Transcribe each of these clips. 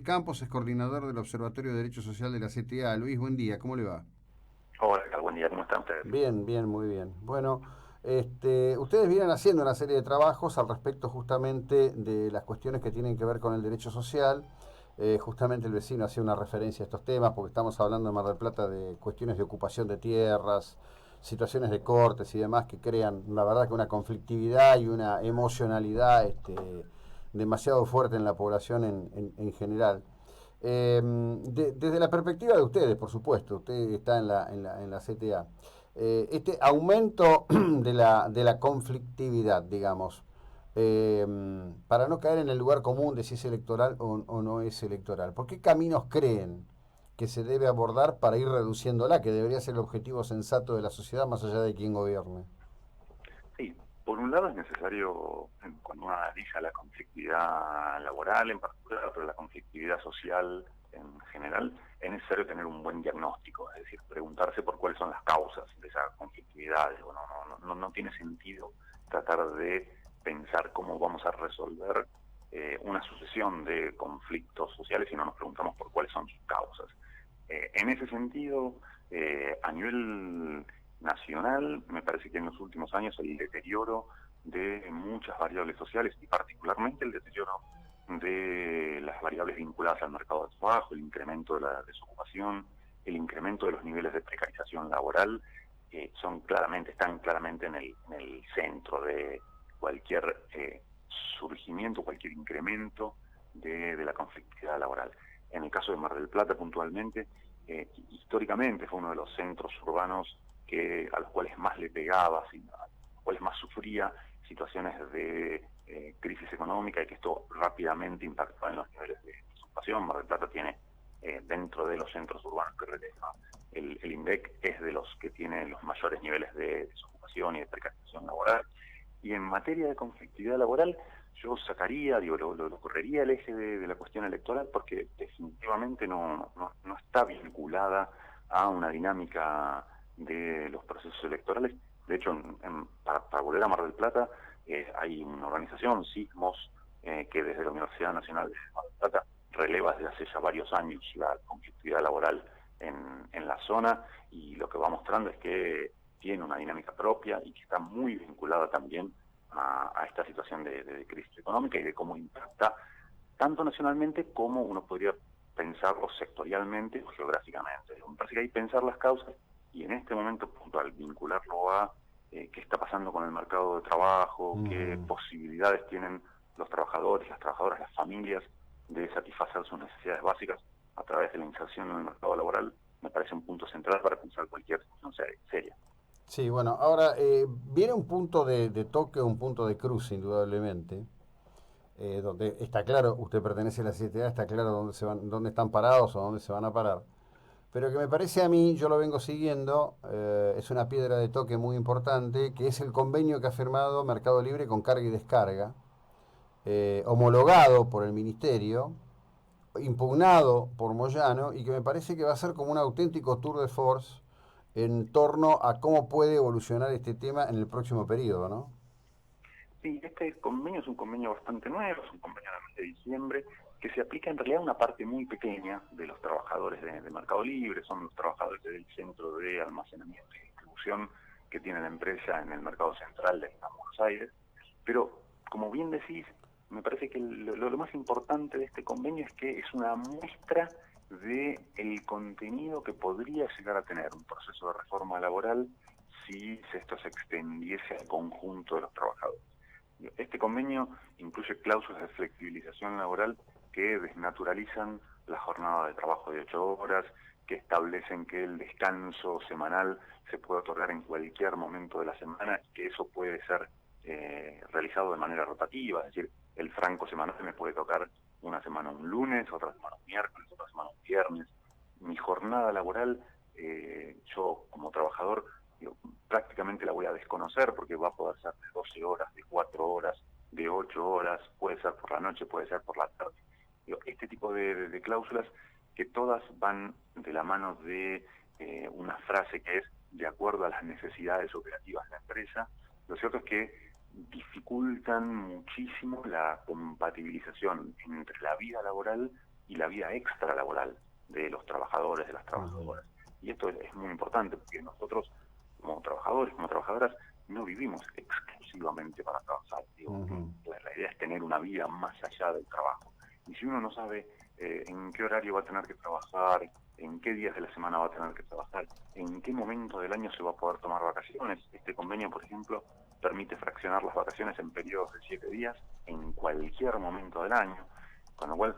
Campos es coordinador del Observatorio de Derecho Social de la CTA. Luis, buen día, ¿cómo le va? Hola, ¿qué tal? Buen día, ¿cómo están ustedes? Bien, bien, muy bien. Bueno, ustedes vienen haciendo una serie de trabajos al respecto justamente de las cuestiones que tienen que ver con el derecho social. Justamente el vecino hacía una referencia a estos temas porque estamos hablando en Mar del Plata de cuestiones de ocupación de tierras, situaciones de cortes y demás que crean, la verdad, que una conflictividad y una emocionalidad demasiado fuerte en la población en general. Desde la perspectiva de ustedes, por supuesto, usted está en la CTA, este aumento de la conflictividad, digamos, para no caer en el lugar común de si es electoral o no es electoral, ¿por qué caminos creen que se debe abordar para ir reduciéndola, que debería ser el objetivo sensato de la sociedad más allá de quién gobierne? Sí, por un lado es necesario, cuando uno analiza la conflictividad laboral en particular, pero la conflictividad social en general, es necesario tener un buen diagnóstico, es decir, preguntarse por cuáles son las causas de esa conflictividad. Digo, no tiene sentido tratar de pensar cómo vamos a resolver una sucesión de conflictos sociales si no nos preguntamos por cuáles son sus causas. En ese sentido, a nivel nacional, me parece que en los últimos años el deterioro de muchas variables sociales y particularmente el deterioro de las variables vinculadas al mercado de trabajo, el incremento de la desocupación, el incremento de los niveles de precarización laboral, están claramente en el centro de cualquier surgimiento, cualquier incremento de la conflictividad laboral. En el caso de Mar del Plata puntualmente, históricamente fue uno de los centros urbanos a los cuales más le pegaba, a los cuales más sufría situaciones de crisis económica y que esto rápidamente impactó en los niveles de ocupación. Mar del Plata tiene, dentro de los centros urbanos que releva el INDEC, es de los que tiene los mayores niveles de desocupación y de precarización laboral. Y en materia de conflictividad laboral, yo sacaría, digo, lo correría el eje de la cuestión electoral porque definitivamente no está vinculada a una dinámica de los procesos electorales. De hecho, para volver a Mar del Plata, hay una organización, Sismos, que desde la Universidad Nacional de Mar del Plata releva desde hace ya varios años la conflictividad laboral en la zona, y lo que va mostrando es que tiene una dinámica propia y que está muy vinculada también a esta situación de crisis económica y de cómo impacta tanto nacionalmente como uno podría pensarlo sectorialmente o geográficamente. Me parece que hay que pensar las causas y en este momento puntual vincularlo a qué está pasando con el mercado de trabajo, qué Ujú. posibilidades tienen los trabajadores, las trabajadoras, las familias de satisfacer sus necesidades básicas a través de la inserción en el mercado laboral, me parece un punto central para pensar cualquier situación seria. Sí, bueno, ahora viene un punto de toque, un punto de cruce, indudablemente, donde está claro, usted pertenece a la CTA, está claro dónde están parados o dónde se van a parar. Pero que me parece a mí, yo lo vengo siguiendo, es una piedra de toque muy importante, que es el convenio que ha firmado Mercado Libre con carga y descarga, homologado por el Ministerio, impugnado por Moyano, y que me parece que va a ser como un auténtico tour de force en torno a cómo puede evolucionar este tema en el próximo periodo, ¿no? Sí, este convenio es un convenio bastante nuevo, es un convenio del mes de diciembre, que se aplica en realidad a una parte muy pequeña de los trabajadores de Mercado Libre, son los trabajadores del centro de almacenamiento y distribución que tiene la empresa en el mercado central de Buenos Aires. Pero, como bien decís, me parece que lo más importante de este convenio es que es una muestra del contenido que podría llegar a tener un proceso de reforma laboral si esto se extendiese al conjunto de los trabajadores. Este convenio incluye cláusulas de flexibilización laboral que desnaturalizan la jornada de trabajo de 8 horas, que establecen que el descanso semanal se puede otorgar en cualquier momento de la semana y que eso puede ser realizado de manera rotativa, es decir, el franco semanal me puede tocar una semana un lunes, otra semana un miércoles, otra semana un viernes. Mi jornada laboral, yo como trabajador, digo, prácticamente la voy a desconocer porque va a poder ser de 12 horas, de 4 horas, de 8 horas, puede ser por la noche, puede ser por la tarde. Digo, este tipo de cláusulas que todas van de la mano de una frase que es de acuerdo a las necesidades operativas de la empresa, lo cierto es que dificultan muchísimo la compatibilización entre la vida laboral y la vida extralaboral de los trabajadores, de las trabajadoras. Y esto es muy importante porque nosotros, como trabajadores, como trabajadoras, no vivimos exclusivamente para trabajar. Digo, la idea es tener una vida más allá del trabajo. Y si uno no sabe en qué horario va a tener que trabajar, en qué días de la semana va a tener que trabajar, en qué momento del año se va a poder tomar vacaciones. Este convenio, por ejemplo, permite fraccionar las vacaciones en periodos de 7 días en cualquier momento del año, con lo cual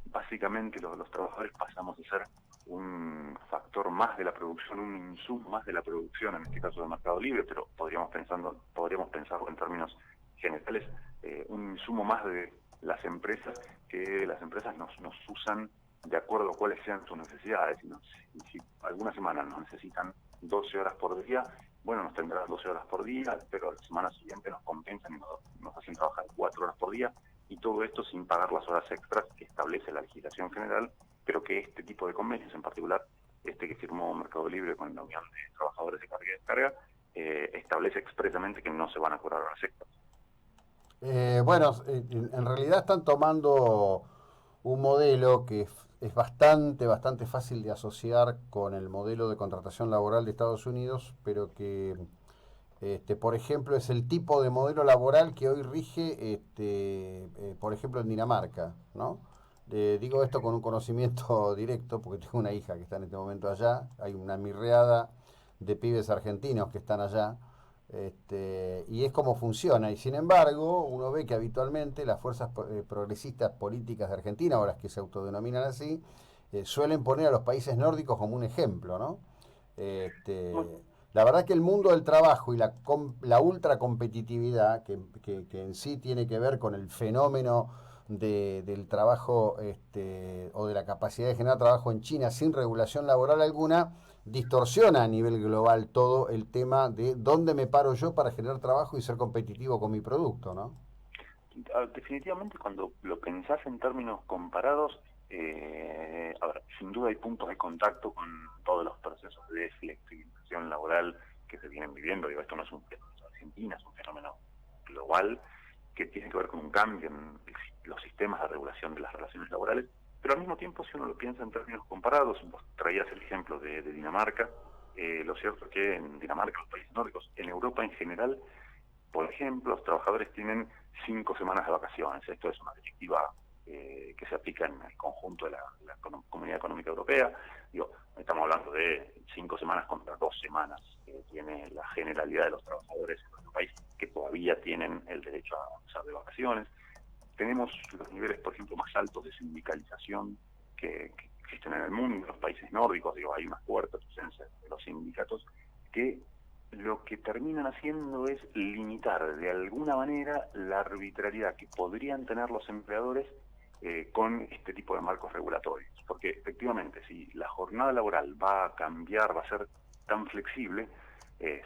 básicamente los trabajadores pasamos de ser un factor más de la producción, un insumo más de la producción, en este caso del mercado libre, pero podríamos pensarlo en términos generales, un insumo más de las empresas, que las empresas nos usan de acuerdo a cuáles sean sus necesidades. Si algunas semanas nos necesitan 12 horas por día, bueno, nos tendrán 12 horas por día, pero la semana siguiente nos compensan y nos hacen trabajar 4 horas por día, y todo esto sin pagar las horas extras que establece la legislación general, pero que este tipo de convenios, en particular este que firmó Mercado Libre con la Unión de Trabajadores de Carga y Descarga, establece expresamente que no se van a cobrar horas extras. Bueno, en realidad están tomando un modelo que es bastante fácil de asociar con el modelo de contratación laboral de Estados Unidos, pero que, por ejemplo, es el tipo de modelo laboral que hoy rige, por ejemplo, en Dinamarca, ¿no? Digo esto con un conocimiento directo, porque tengo una hija que está en este momento allá, hay una mirreada de pibes argentinos que están allá, y es como funciona. Y sin embargo, uno ve que habitualmente las fuerzas progresistas políticas de Argentina, o las que se autodenominan así, suelen poner a los países nórdicos como un ejemplo, ¿no? La verdad que el mundo del trabajo y la ultra competitividad, que en sí tiene que ver con el fenómeno del trabajo, o de la capacidad de generar trabajo en China sin regulación laboral alguna, distorsiona a nivel global todo el tema de dónde me paro yo para generar trabajo y ser competitivo con mi producto, ¿no? Definitivamente, cuando lo pensás en términos comparados, a ver, sin duda hay puntos de contacto con todos los procesos de flexibilización laboral que se vienen viviendo. Digo, esto no es un fenómeno de Argentina, es un fenómeno global que tiene que ver con un cambio en los sistemas de regulación de las relaciones laborales, pero al mismo tiempo, si uno lo piensa en términos comparados, vos traías el ejemplo de Dinamarca. Lo cierto es que en Dinamarca, los países nórdicos, en Europa en general, por ejemplo, los trabajadores tienen 5 semanas de vacaciones. Esto es una directiva que se aplica en el conjunto de la Comunidad Económica Europea. Digo, estamos hablando de 5 semanas contra 2 semanas que tiene la generalidad de los trabajadores en nuestro país, que todavía tienen el derecho a usar de vacaciones. Tenemos los niveles, por ejemplo, más altos de sindicalización que existen en el mundo, en los países nórdicos. Digo, hay una fuerte presencia de los sindicatos que lo que terminan haciendo es limitar de alguna manera la arbitrariedad que podrían tener los empleadores con este tipo de marcos regulatorios. Porque efectivamente, si la jornada laboral va a cambiar, va a ser tan flexible,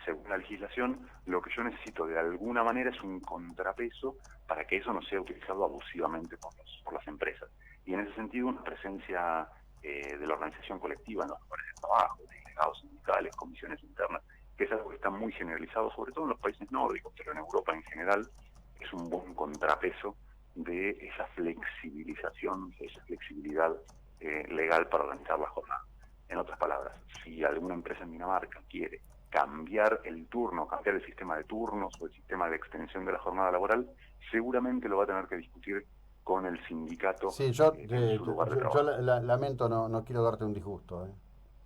según la legislación, lo que yo necesito de alguna manera es un contrapeso para que eso no sea utilizado abusivamente por las empresas. Y en ese sentido, una presencia de la organización colectiva en los lugares de trabajo, de delegados sindicales, comisiones internas, que es algo que está muy generalizado, sobre todo en los países nórdicos, pero en Europa en general, es un buen contrapeso de esa flexibilización, esa flexibilidad legal para organizar la jornada. En otras palabras, si alguna empresa en Dinamarca quiere cambiar el turno, cambiar el sistema de turnos o el sistema de extensión de la jornada laboral, seguramente lo va a tener que discutir con el sindicato Sí, en su lugar de trabajo. lamento, no quiero darte un disgusto.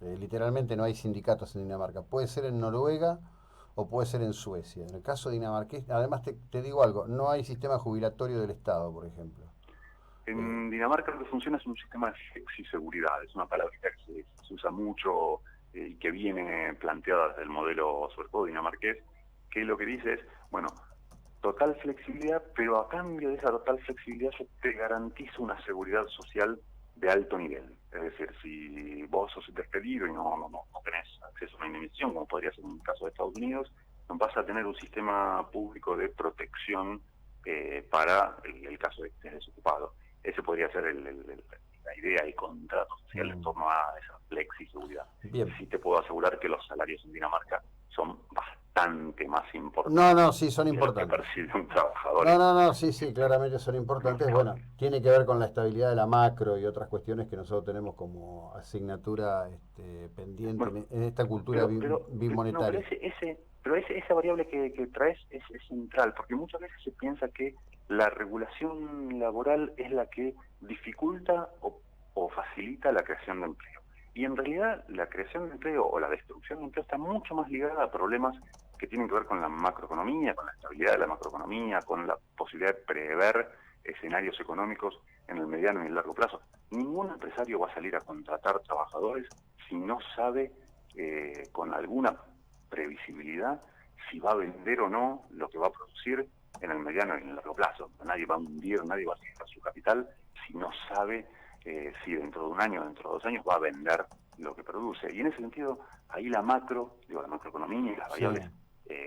Literalmente no hay sindicatos en Dinamarca. Puede ser en Noruega o puede ser en Suecia. En el caso dinamarqués, además te digo algo, no hay sistema jubilatorio del Estado, por ejemplo. En Dinamarca lo que funciona es un sistema de flexiseguridad, es una palabrita que se usa mucho y que viene planteada desde el modelo, sobre todo dinamarqués, que lo que dice es, bueno, total flexibilidad, pero a cambio de esa total flexibilidad yo te garantizo una seguridad social de alto nivel. Es decir, si vos sos despedido y no tenés acceso a una indemnización, como podría ser en el caso de Estados Unidos, vas a tener un sistema público de protección para el caso de que estés desocupado. Ese podría ser la idea y contrato social en torno a esa flexi-seguridad. Bien. Sí te puedo asegurar que los salarios en Dinamarca son bastante bastante más No, importantes no, sí, son que lo que importantes. percibe un trabajador No, en no, un no, sí, sí, claramente son importantes. mercado Bueno, libre. tiene que ver con la estabilidad de la macro y otras cuestiones que nosotros tenemos como asignatura pendiente Bueno, en esta cultura pero bimonetaria. esa variable que traes es central, porque muchas veces se piensa que la regulación laboral es la que dificulta o facilita la creación de empleo. Y en realidad la creación de empleo o la destrucción de empleo está mucho más ligada a problemas que tienen que ver con la macroeconomía, con la estabilidad de la macroeconomía, con la posibilidad de prever escenarios económicos en el mediano y el largo plazo. Ningún empresario va a salir a contratar trabajadores si no sabe con alguna previsibilidad si va a vender o no lo que va a producir en el mediano y en el largo plazo. Nadie va a hundir, nadie va a fijar su capital si no sabe si dentro de un año, dentro de 2 años va a vender lo que produce. Y en ese sentido, ahí la macroeconomía y las Sí. variables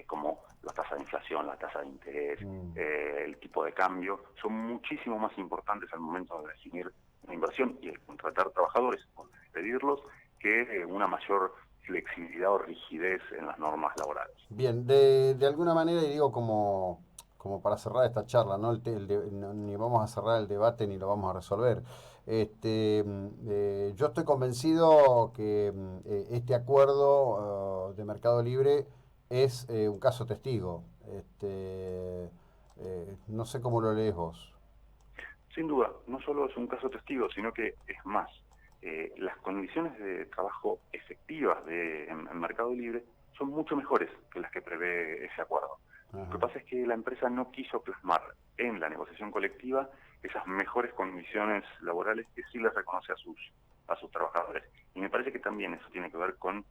como la tasa de inflación, la tasa de interés, Mm. el tipo de cambio, son muchísimo más importantes al momento de definir una inversión y el contratar trabajadores o despedirlos que una mayor flexibilidad o rigidez en las normas laborales. Bien, de alguna manera, y digo como para cerrar esta charla, ¿no? Ni vamos a cerrar el debate ni lo vamos a resolver. Yo estoy convencido que este acuerdo de Mercado Libre es un caso testigo. No sé cómo lo lees vos. Sin duda, no solo es un caso testigo, sino que es más. Las condiciones de trabajo efectivas en Mercado Libre son mucho mejores que las que prevé ese acuerdo. Lo que Ajá. pasa es que la empresa no quiso plasmar en la negociación colectiva esas mejores condiciones laborales que sí les reconoce a sus trabajadores. Y me parece que también eso tiene que ver con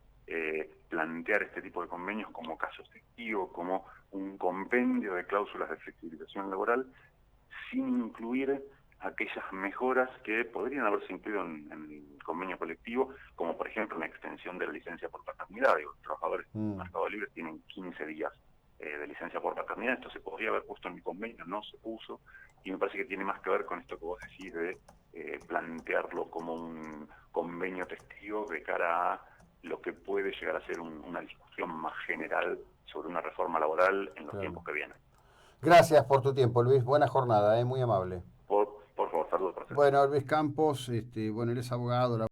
plantear este tipo de convenios como casos testigos, como un compendio de cláusulas de flexibilización laboral sin incluir aquellas mejoras que podrían haberse incluido en el convenio colectivo, como por ejemplo una extensión de la licencia por paternidad. Digo, los trabajadores en Mm, Mercado Libre tienen 15 días de licencia por paternidad. Esto se podría haber puesto en el convenio, no se puso, y me parece que tiene más que ver con esto que vos decís de plantearlo como un convenio testigo de cara a lo que puede llegar a ser una discusión más general sobre una reforma laboral en los claro. tiempos que vienen. Gracias por tu tiempo, Luis. Buena jornada, muy amable. Por favor, saludos para ustedes. Bueno, Luis Campos, bueno, él es abogado.